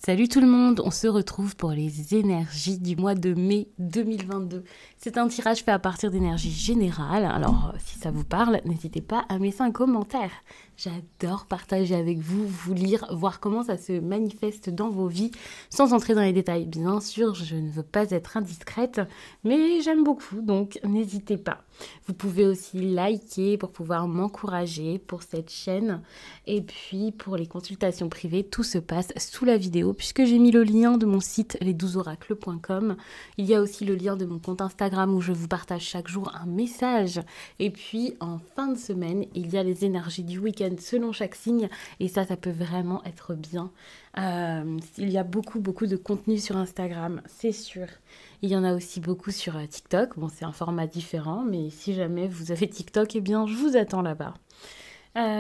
Salut tout le monde, on se retrouve pour les énergies du mois de mai 2022. C'est un tirage fait à partir d'énergie générale, alors si ça vous parle, n'hésitez pas à me laisser un commentaire. J'adore partager avec vous, vous lire, voir comment ça se manifeste dans vos vies, sans entrer dans les détails. Bien sûr, je ne veux pas être indiscrète, mais j'aime beaucoup, donc n'hésitez pas. Vous pouvez aussi liker pour pouvoir m'encourager pour cette chaîne. Et puis pour les consultations privées, tout se passe sous la vidéo puisque j'ai mis le lien de mon site les12oracles.com. Il y a aussi le lien de mon compte Instagram où je vous partage chaque jour un message. Et puis en fin de semaine, il y a les énergies du week-end selon chaque signe. Et ça peut vraiment être bien. Il y a beaucoup de contenu sur Instagram, c'est sûr. Il y en a aussi beaucoup sur TikTok. Bon, c'est un format différent, mais si jamais vous avez TikTok, eh bien, je vous attends là-bas.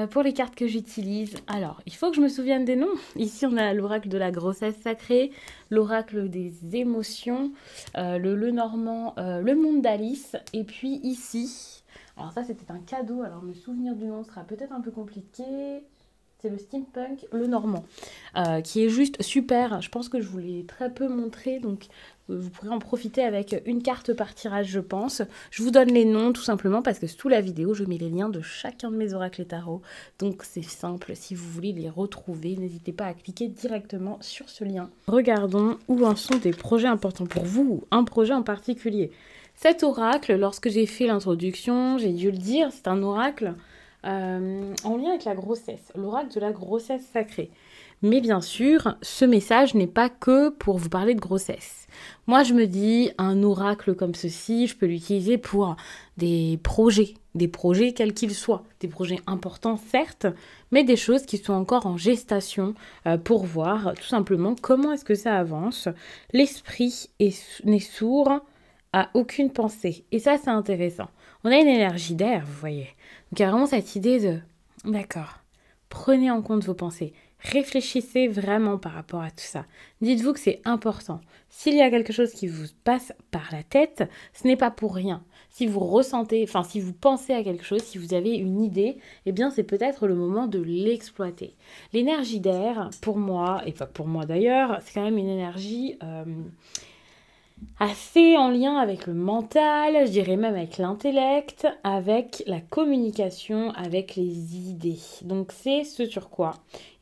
Pour les cartes que j'utilise, alors, il faut que je me souvienne des noms. Ici, on a l'oracle de la grossesse sacrée, l'oracle des émotions, le Lenormand, le monde d'Alice. Et puis ici, alors ça, c'était un cadeau. Alors, me souvenir du nom sera peut-être un peu compliqué. C'est le Steampunk, le Normand, qui est juste super. Je pense que je vous l'ai très peu montré, donc vous pourrez en profiter avec une carte par tirage, je pense. Je vous donne les noms tout simplement parce que sous la vidéo, je mets les liens de chacun de mes oracles et tarots. Donc c'est simple, si vous voulez les retrouver, n'hésitez pas à cliquer directement sur ce lien. Regardons où en sont des projets importants pour vous, ou un projet en particulier. Cet oracle, lorsque j'ai fait l'introduction, j'ai dû le dire, c'est un oracle en lien avec la grossesse, l'oracle de la grossesse sacrée. Mais bien sûr, ce message n'est pas que pour vous parler de grossesse. Moi, je me dis, un oracle comme ceci, je peux l'utiliser pour des projets quels qu'ils soient, des projets importants certes, mais des choses qui sont encore en gestation pour voir tout simplement comment est-ce que ça avance. L'esprit n'est sourd à aucune pensée. Et ça, c'est intéressant. On a une énergie d'air, vous voyez. Donc, il y a vraiment cette idée de, d'accord, prenez en compte vos pensées. Réfléchissez vraiment par rapport à tout ça. Dites-vous que c'est important. S'il y a quelque chose qui vous passe par la tête, ce n'est pas pour rien. Si vous ressentez, si vous pensez à quelque chose, si vous avez une idée, eh bien, c'est peut-être le moment de l'exploiter. L'énergie d'air, pour moi, et pas pour moi d'ailleurs, c'est quand même une énergie assez en lien avec le mental, je dirais même avec l'intellect, avec la communication, avec les idées. Donc c'est ce sur quoi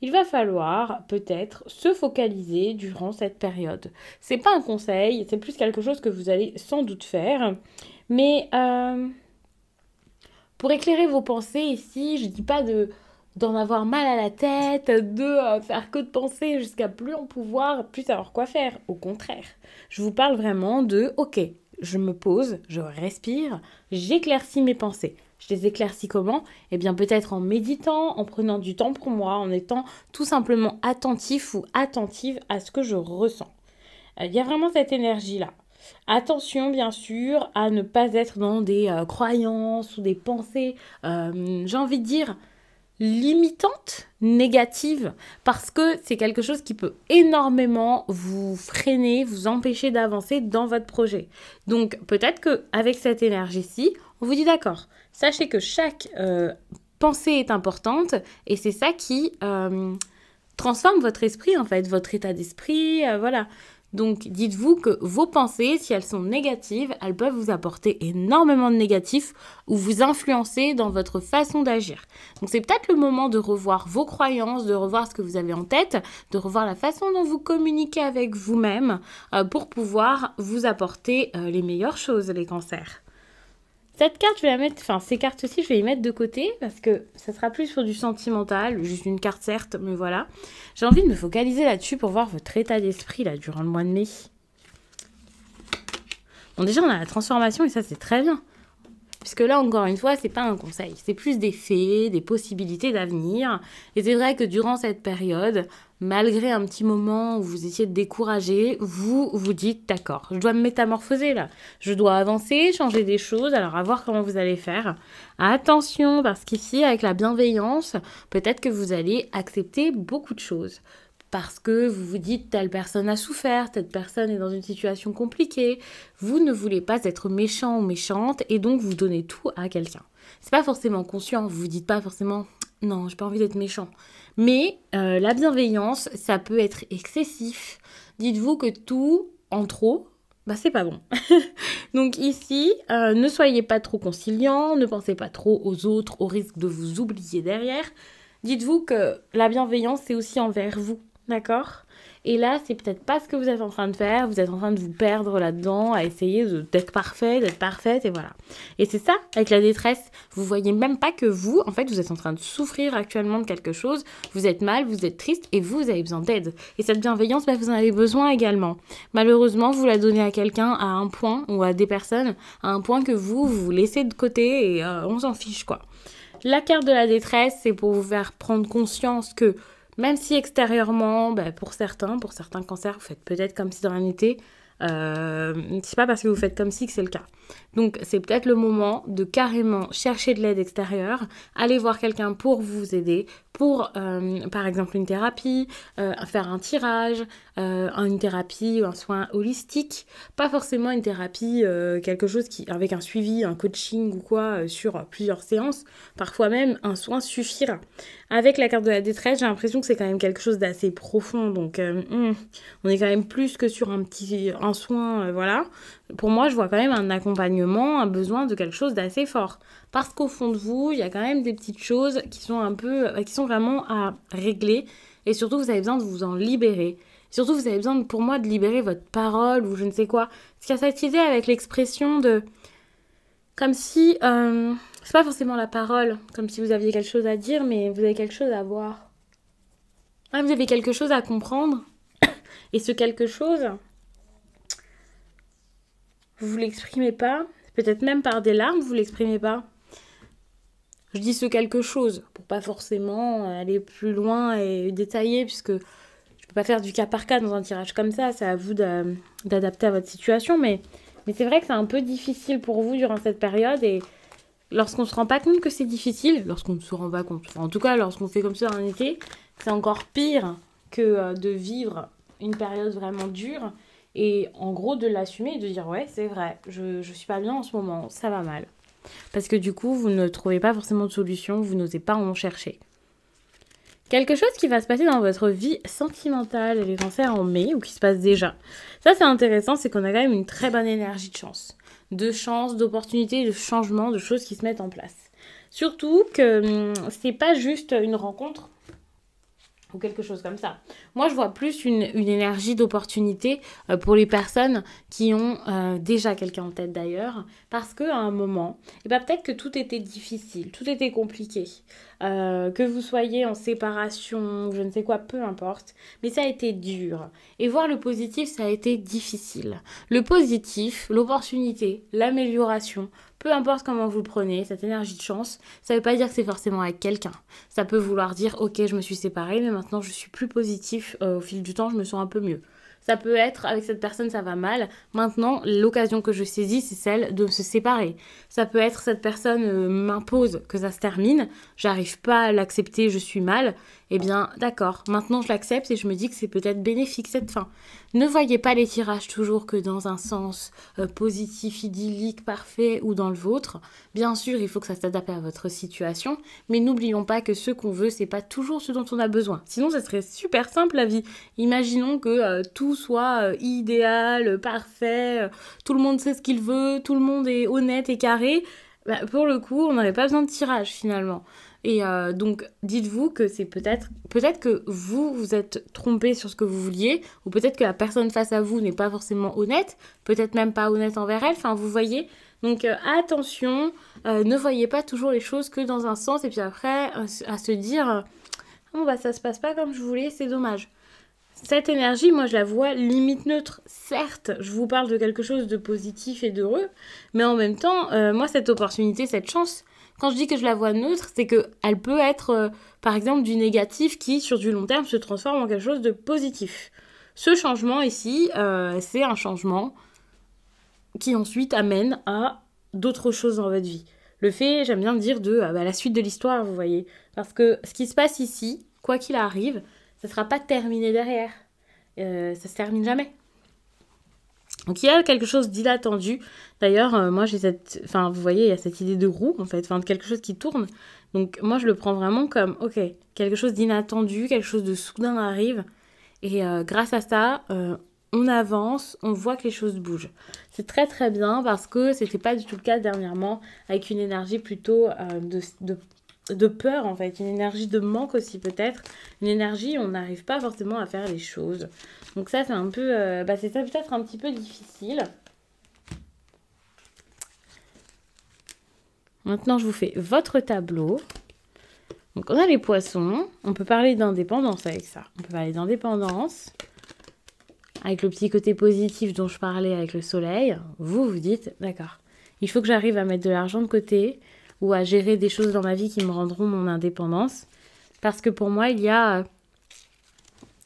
il va falloir peut-être se focaliser durant cette période. C'est pas un conseil, c'est plus quelque chose que vous allez sans doute faire, mais pour éclairer vos pensées ici, je dis pas d'en avoir mal à la tête, de faire que de penser jusqu'à plus en pouvoir, plus savoir quoi faire. Au contraire, je vous parle vraiment de « Ok, je me pose, je respire, j'éclaircis mes pensées ». Je les éclaircis comment? Eh bien peut-être en méditant, en prenant du temps pour moi, en étant tout simplement attentif ou attentive à ce que je ressens. Il y a vraiment cette énergie-là. Attention, bien sûr, à ne pas être dans des croyances ou des pensées, j'ai envie de dire, limitante, négative, parce que c'est quelque chose qui peut énormément vous freiner, vous empêcher d'avancer dans votre projet. Donc peut-être qu'avec cette énergie-ci, on vous dit d'accord, sachez que chaque pensée est importante et c'est ça qui transforme votre esprit en fait, votre état d'esprit, voilà. Donc, dites-vous que vos pensées, si elles sont négatives, elles peuvent vous apporter énormément de négatifs ou vous influencer dans votre façon d'agir. Donc, c'est peut-être le moment de revoir vos croyances, de revoir ce que vous avez en tête, de revoir la façon dont vous communiquez avec vous-même pour pouvoir vous apporter les meilleures choses, les cancers. Cette carte, je vais la mettre, ces cartes-ci, je vais les mettre de côté parce que ça sera plus sur du sentimental, juste une carte certes, mais voilà. J'ai envie de me focaliser là-dessus pour voir votre état d'esprit là durant le mois de mai. Bon, déjà, on a la transformation et ça, c'est très bien. Puisque là, encore une fois, c'est pas un conseil. C'est plus des faits, des possibilités d'avenir. Et c'est vrai que durant cette période, malgré un petit moment où vous étiez découragé, vous vous dites, d'accord, je dois me métamorphoser là. Je dois avancer, changer des choses. Alors, à voir comment vous allez faire. Attention, parce qu'ici, avec la bienveillance, peut-être que vous allez accepter beaucoup de choses. Parce que vous vous dites telle personne a souffert, telle personne est dans une situation compliquée. Vous ne voulez pas être méchant ou méchante et donc vous donnez tout à quelqu'un. C'est pas forcément conscient, vous vous dites pas forcément non, j'ai pas envie d'être méchant. Mais la bienveillance, ça peut être excessif. Dites-vous que tout en trop, bah c'est pas bon. Donc ici, ne soyez pas trop conciliant, ne pensez pas trop aux autres au risque de vous oublier derrière. Dites-vous que la bienveillance, c'est aussi envers vous, d'accord? Et là, c'est peut-être pas ce que vous êtes en train de faire, vous êtes en train de vous perdre là-dedans, à essayer d'être parfait, d'être parfaite, et voilà. Et c'est ça, avec la détresse, vous voyez même pas que vous, en fait, vous êtes en train de souffrir actuellement de quelque chose, vous êtes mal, vous êtes triste, et vous avez besoin d'aide. Et cette bienveillance, bah, vous en avez besoin également. Malheureusement, vous la donnez à quelqu'un à un point, ou à des personnes, à un point que vous laissez de côté, et on s'en fiche, quoi. La carte de la détresse, c'est pour vous faire prendre conscience que même si extérieurement, bah, pour certains cancers, vous faites peut-être comme si de rien n'était, c'est pas parce que vous faites comme si que c'est le cas. Donc c'est peut-être le moment de carrément chercher de l'aide extérieure, aller voir quelqu'un pour vous aider, pour par exemple une thérapie, faire un tirage, une thérapie ou un soin holistique, pas forcément une thérapie, quelque chose qui avec un suivi, un coaching ou quoi sur plusieurs séances, parfois même un soin suffira. Avec la carte de la détresse, j'ai l'impression que c'est quand même quelque chose d'assez profond, donc on est quand même plus que sur un soin, voilà. Pour moi, je vois quand même un accompagnement, un besoin de quelque chose d'assez fort. Parce qu'au fond de vous, il y a quand même des petites choses qui sont vraiment à régler. Et surtout, vous avez besoin de vous en libérer. Surtout, vous avez besoin, pour moi, de libérer votre parole ou je ne sais quoi. Parce qu'il y a cette idée avec l'expression de... Comme si... c'est pas forcément la parole, comme si vous aviez quelque chose à dire, mais vous avez quelque chose à voir. Ah, vous avez quelque chose à comprendre. Et ce quelque chose... Vous l'exprimez pas, peut-être même par des larmes, vous l'exprimez pas. Je dis ce quelque chose, pour pas forcément aller plus loin et détailler, puisque je peux pas faire du cas par cas dans un tirage comme ça, c'est à vous d'adapter à votre situation, mais c'est vrai que c'est un peu difficile pour vous durant cette période, et lorsqu'on se rend pas compte que c'est difficile, lorsqu'on ne se rend pas compte, enfin, en tout cas lorsqu'on fait comme ça en été, c'est encore pire que de vivre une période vraiment dure. Et en gros, de l'assumer et de dire ouais, c'est vrai, je suis pas bien en ce moment, ça va mal. Parce que du coup, vous ne trouvez pas forcément de solution, vous n'osez pas en chercher. Quelque chose qui va se passer dans votre vie sentimentale, les cancers en mai, ou qui se passe déjà. Ça, c'est intéressant, c'est qu'on a quand même une très bonne énergie de chance, d'opportunités, de changements, de choses qui se mettent en place. Surtout que c'est pas juste une rencontre, ou quelque chose comme ça. Moi, je vois plus une énergie d'opportunité pour les personnes qui ont déjà quelqu'un en tête d'ailleurs, parce qu'à un moment, peut-être que tout était difficile, tout était compliqué, que vous soyez en séparation, je ne sais quoi, peu importe, mais ça a été dur. Et voir le positif, ça a été difficile. Le positif, l'opportunité, l'amélioration, peu importe comment vous le prenez, cette énergie de chance, ça ne veut pas dire que c'est forcément avec quelqu'un. Ça peut vouloir dire, ok, je me suis séparée, mais maintenant je suis plus positif, au fil du temps, je me sens un peu mieux. Ça peut être, avec cette personne, ça va mal. Maintenant, l'occasion que je saisis, c'est celle de se séparer. Ça peut être, cette personne m'impose que ça se termine, j'arrive pas à l'accepter, je suis mal. Eh bien, d'accord, maintenant je l'accepte et je me dis que c'est peut-être bénéfique cette fin. Ne voyez pas les tirages toujours que dans un sens positif, idyllique, parfait ou dans le vôtre. Bien sûr, il faut que ça s'adapte à votre situation, mais n'oublions pas que ce qu'on veut, c'est pas toujours ce dont on a besoin. Sinon, ça serait super simple la vie. Imaginons que tout soit idéal, parfait, tout le monde sait ce qu'il veut, tout le monde est honnête et carré. Bah, pour le coup, on n'aurait pas besoin de tirage finalement. Et donc, dites-vous que c'est peut-être que vous êtes trompé sur ce que vous vouliez, ou peut-être que la personne face à vous n'est pas forcément honnête, peut-être même pas honnête envers elle, enfin, vous voyez. Donc, attention, ne voyez pas toujours les choses que dans un sens, et puis après, à se dire, bon, bah, ça se passe pas comme je voulais, c'est dommage. Cette énergie, moi, je la vois limite neutre. Certes, je vous parle de quelque chose de positif et d'heureux, mais en même temps, moi, cette opportunité, cette chance, quand je dis que je la vois neutre, c'est qu'elle peut être, par exemple, du négatif qui, sur du long terme, se transforme en quelque chose de positif. Ce changement ici, c'est un changement qui ensuite amène à d'autres choses dans votre vie. Le fait, j'aime bien dire, de la suite de l'histoire, vous voyez. Parce que ce qui se passe ici, quoi qu'il arrive, ça ne sera pas terminé derrière. Ça se termine jamais. Donc il y a quelque chose d'inattendu. D'ailleurs, moi j'ai cette... Enfin, vous voyez, il y a cette idée de roue, en fait. Enfin, de quelque chose qui tourne. Donc moi, je le prends vraiment comme, ok, quelque chose d'inattendu, quelque chose de soudain arrive. Et grâce à ça, on avance, on voit que les choses bougent. C'est très très bien parce que c'était pas du tout le cas dernièrement, avec une énergie plutôt de peur en fait, une énergie de manque aussi peut-être, une énergie où on n'arrive pas forcément à faire les choses. Donc ça c'est un peu, c'est ça peut-être un petit peu difficile. Maintenant je vous fais votre tableau. Donc on a les poissons, on peut parler d'indépendance avec ça. On peut parler d'indépendance, avec le petit côté positif dont je parlais avec le soleil. Vous dites, d'accord, il faut que j'arrive à mettre de l'argent de côté ou à gérer des choses dans ma vie qui me rendront mon indépendance. Parce que pour moi, il y a,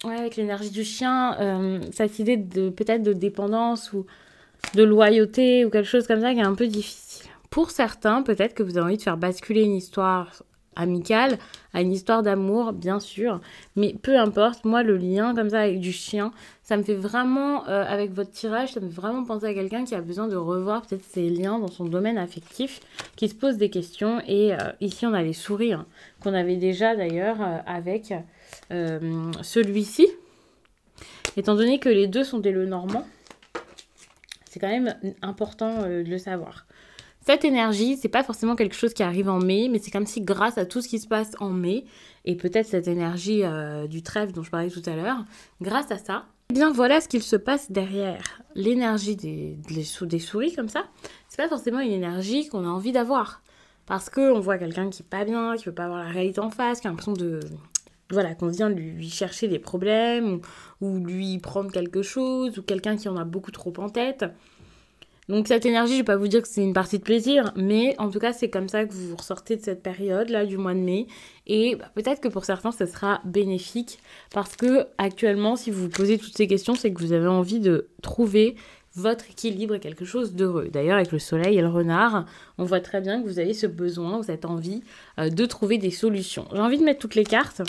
avec l'énergie du chien, cette idée de peut-être de dépendance ou de loyauté ou quelque chose comme ça qui est un peu difficile. Pour certains, peut-être que vous avez envie de faire basculer une histoire amicale à une histoire d'amour, bien sûr, mais peu importe, moi le lien comme ça avec du chien, ça me fait vraiment, avec votre tirage, ça me fait vraiment penser à quelqu'un qui a besoin de revoir peut-être ses liens dans son domaine affectif, qui se pose des questions, et ici on a les souris, hein, qu'on avait déjà d'ailleurs avec celui-ci, étant donné que les deux sont des Lenormand, c'est quand même important de le savoir. Cette énergie, c'est pas forcément quelque chose qui arrive en mai, mais c'est comme si grâce à tout ce qui se passe en mai, et peut-être cette énergie du trèfle dont je parlais tout à l'heure, grâce à ça, eh bien voilà ce qu'il se passe derrière. L'énergie des souris comme ça, c'est pas forcément une énergie qu'on a envie d'avoir. Parce qu'on voit quelqu'un qui est pas bien, qui veut pas avoir la réalité en face, qui a l'impression de... Voilà, qu'on vient lui chercher des problèmes, ou lui prendre quelque chose, ou quelqu'un qui en a beaucoup trop en tête. Donc cette énergie, je ne vais pas vous dire que c'est une partie de plaisir, mais en tout cas, c'est comme ça que vous ressortez de cette période-là du mois de mai. Et peut-être que pour certains, ça sera bénéfique parce que actuellement, si vous vous posez toutes ces questions, c'est que vous avez envie de trouver votre équilibre et quelque chose d'heureux. D'ailleurs, avec le soleil et le renard, on voit très bien que vous avez ce besoin, cette envie de trouver des solutions. J'ai envie de mettre toutes les cartes.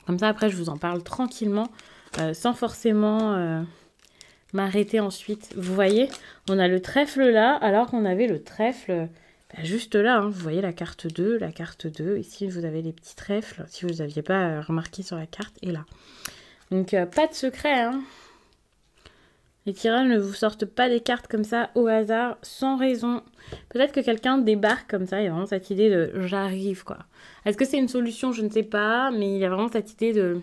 Comme ça, après, je vous en parle tranquillement, sans forcément... m'arrêter ensuite. Vous voyez, on a le trèfle là, alors qu'on avait le trèfle juste là. Hein. Vous voyez la carte 2, la carte 2. Ici, vous avez les petits trèfles, si vous n'aviez pas remarqué sur la carte, et là. Donc, pas de secret. Hein. Les tirages ne vous sortent pas des cartes comme ça au hasard, sans raison. Peut-être que quelqu'un débarque comme ça, il y a vraiment cette idée de « j'arrive » quoi. Est-ce que c'est une solution? Je ne sais pas, mais il y a vraiment cette idée de...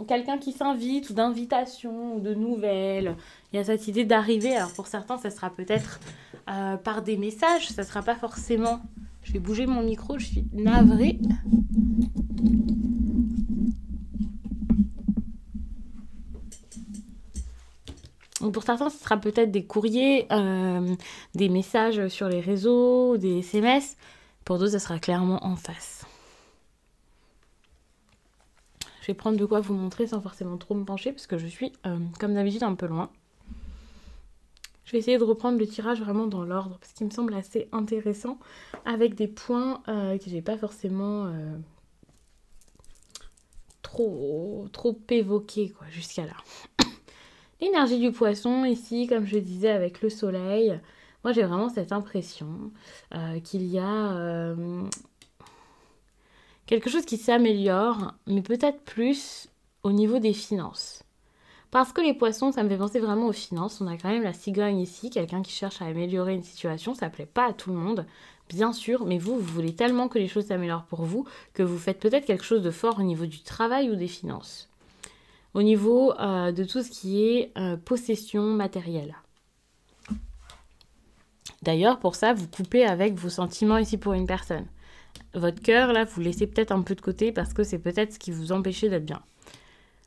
quelqu'un qui s'invite ou d'invitation ou de nouvelles. Il y a cette idée d'arriver. Alors pour certains, ça sera peut-être par des messages. Ça ne sera pas forcément... Je vais bouger mon micro, je suis navrée. Donc pour certains, ce sera peut-être des courriers, des messages sur les réseaux, des SMS. Pour d'autres, ça sera clairement en face. Je vais prendre de quoi vous montrer sans forcément trop me pencher parce que je suis, comme d'habitude, un peu loin. Je vais essayer de reprendre le tirage vraiment dans l'ordre parce qu'il me semble assez intéressant avec des points que j'ai pas forcément trop évoqués quoi, jusqu'à là. L'énergie du poisson ici, comme je disais, avec le soleil, moi j'ai vraiment cette impression qu'il y a... quelque chose qui s'améliore, mais peut-être plus au niveau des finances. Parce que les poissons, ça me fait penser vraiment aux finances. On a quand même la cigogne ici, quelqu'un qui cherche à améliorer une situation. Ça ne plaît pas à tout le monde, bien sûr, mais vous voulez tellement que les choses s'améliorent pour vous que vous faites peut-être quelque chose de fort au niveau du travail ou des finances. Au niveau de tout ce qui est possession matérielle. D'ailleurs, pour ça, vous coupez avec vos sentiments ici pour une personne. Votre cœur, là, vous laissez peut-être un peu de côté parce que c'est peut-être ce qui vous empêche d'être bien.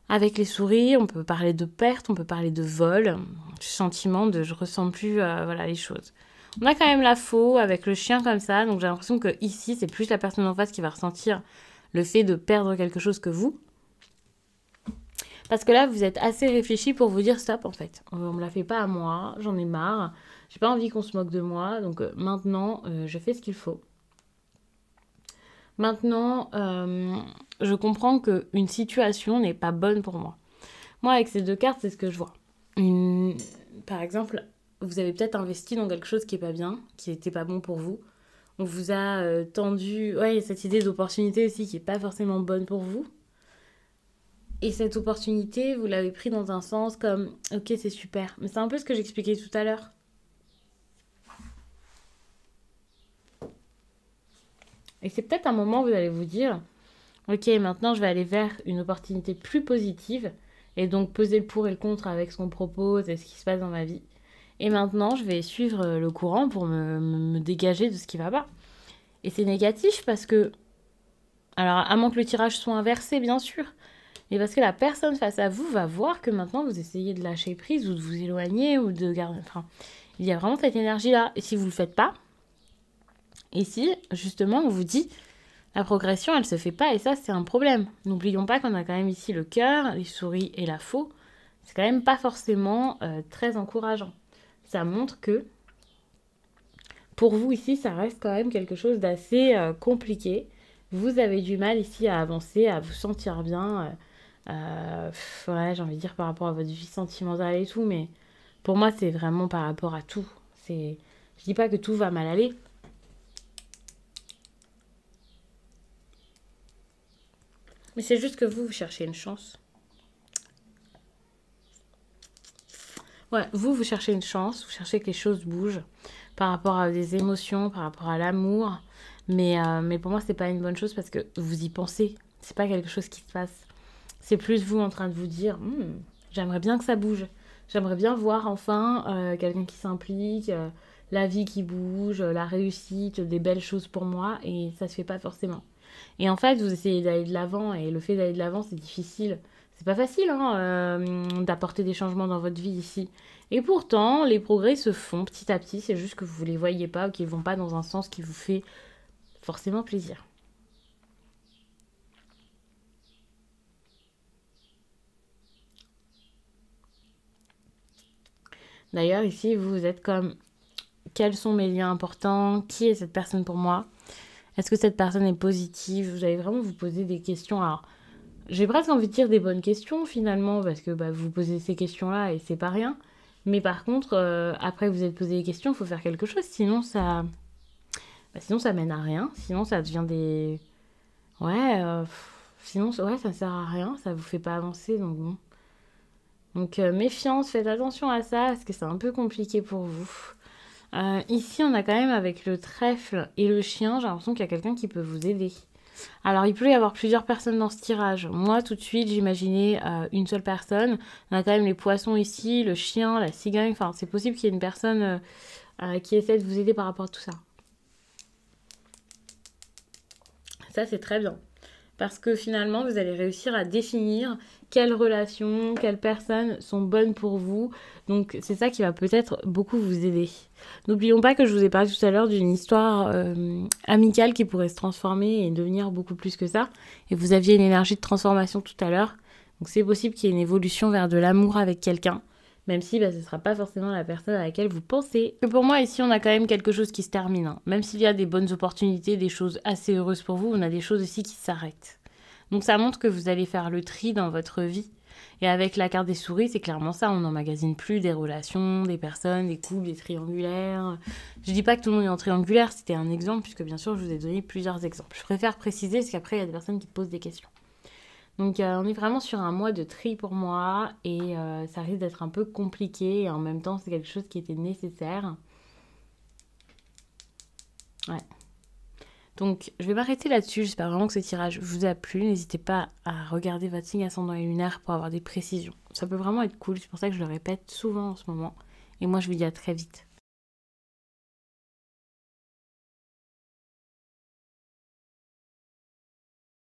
Avec les souris, on peut parler de perte, on peut parler de vol, du sentiment de je ressens plus voilà, les choses. On a quand même la faux avec le chien comme ça, donc j'ai l'impression que ici c'est plus la personne en face qui va ressentir le fait de perdre quelque chose que vous. Parce que là, vous êtes assez réfléchi pour vous dire stop en fait. On me la fait pas à moi, j'en ai marre, j'ai pas envie qu'on se moque de moi, donc maintenant je fais ce qu'il faut. Maintenant, je comprends qu'une situation n'est pas bonne pour moi. Moi, avec ces deux cartes, c'est ce que je vois. Par exemple, vous avez peut-être investi dans quelque chose qui est pas bien, qui n'était pas bon pour vous. On vous a tendu, ouais, il y a cette idée d'opportunité aussi qui est pas forcément bonne pour vous. Et cette opportunité, vous l'avez pris dans un sens comme, ok, c'est super. Mais c'est un peu ce que j'expliquais tout à l'heure. Et c'est peut-être un moment où vous allez vous dire, ok, maintenant je vais aller vers une opportunité plus positive et donc peser le pour et le contre avec ce qu'on propose et ce qui se passe dans ma vie. Et maintenant, je vais suivre le courant pour me dégager de ce qui va pas. Et c'est négatif parce que, alors à moins que le tirage soit inversé, bien sûr, mais parce que la personne face à vous va voir que maintenant vous essayez de lâcher prise ou de vous éloigner ou de garder. Enfin, il y a vraiment cette énergie-là. Et si vous ne le faites pas, ici, justement, on vous dit la progression, elle se fait pas et ça, c'est un problème. N'oublions pas qu'on a quand même ici le cœur, les souris et la faux. C'est quand même pas forcément très encourageant. Ça montre que pour vous ici, ça reste quand même quelque chose d'assez compliqué. Vous avez du mal ici à avancer, à vous sentir bien. Ouais, j'ai envie de dire par rapport à votre vie sentimentale et tout, mais pour moi, c'est vraiment par rapport à tout. Je dis pas que tout va mal aller. Mais c'est juste que vous cherchez une chance. Ouais, vous cherchez une chance, vous cherchez que les choses bougent par rapport à des émotions, par rapport à l'amour. Mais pour moi, c'est pas une bonne chose parce que vous y pensez. C'est pas quelque chose qui se passe. C'est plus vous en train de vous dire, j'aimerais bien que ça bouge. J'aimerais bien voir enfin quelqu'un qui s'implique, la vie qui bouge, la réussite, des belles choses pour moi. Et ça se fait pas forcément. Et en fait, vous essayez d'aller de l'avant. Et le fait d'aller de l'avant, c'est difficile. C'est pas facile hein, d'apporter des changements dans votre vie ici. Et pourtant, les progrès se font petit à petit. C'est juste que vous les voyez pas ou qu'ils vont pas dans un sens qui vous fait forcément plaisir. D'ailleurs, ici, vous êtes comme quels sont mes liens importants, qui est cette personne pour moi, est-ce que cette personne est positive, vous allez vraiment vous poser des questions. Alors, j'ai presque envie de dire des bonnes questions finalement, parce que bah, vous posez ces questions-là et c'est pas rien. Mais par contre, après que vous êtes posé des questions, il faut faire quelque chose, sinon ça mène à rien, sinon ça devient des... Ouais, sinon ouais, ça sert à rien, ça vous fait pas avancer, donc bon. Donc méfiance, faites attention à ça, parce que c'est un peu compliqué pour vous. Ici, on a quand même avec le trèfle et le chien, j'ai l'impression qu'il y a quelqu'un qui peut vous aider. Alors, il peut y avoir plusieurs personnes dans ce tirage. Moi, tout de suite, j'imaginais une seule personne. On a quand même les poissons ici, le chien, la cigogne. Enfin, c'est possible qu'il y ait une personne qui essaie de vous aider par rapport à tout ça. Ça, c'est très bien. Parce que finalement, vous allez réussir à définir quelles relations, quelles personnes sont bonnes pour vous. Donc, c'est ça qui va peut-être beaucoup vous aider. N'oublions pas que je vous ai parlé tout à l'heure d'une histoire amicale qui pourrait se transformer et devenir beaucoup plus que ça. Et vous aviez une énergie de transformation tout à l'heure. Donc, c'est possible qu'il y ait une évolution vers de l'amour avec quelqu'un. Même si ce ne sera pas forcément la personne à laquelle vous pensez. Et pour moi, ici, on a quand même quelque chose qui se termine. Hein. Même s'il y a des bonnes opportunités, des choses assez heureuses pour vous, on a des choses aussi qui s'arrêtent. Donc ça montre que vous allez faire le tri dans votre vie. Et avec la carte des souris, c'est clairement ça. On n'emmagasine plus des relations, des personnes, des couples, des triangulaires. Je dis pas que tout le monde est en triangulaire, c'était un exemple, puisque bien sûr, je vous ai donné plusieurs exemples. Je préfère préciser, parce qu'après, il y a des personnes qui posent des questions. Donc on est vraiment sur un mois de tri pour moi, et ça risque d'être un peu compliqué, et en même temps, c'est quelque chose qui était nécessaire. Ouais. Donc, je vais m'arrêter là-dessus. J'espère vraiment que ce tirage vous a plu. N'hésitez pas à regarder votre signe ascendant et lunaire pour avoir des précisions. Ça peut vraiment être cool. C'est pour ça que je le répète souvent en ce moment. Et moi, je vous dis à très vite.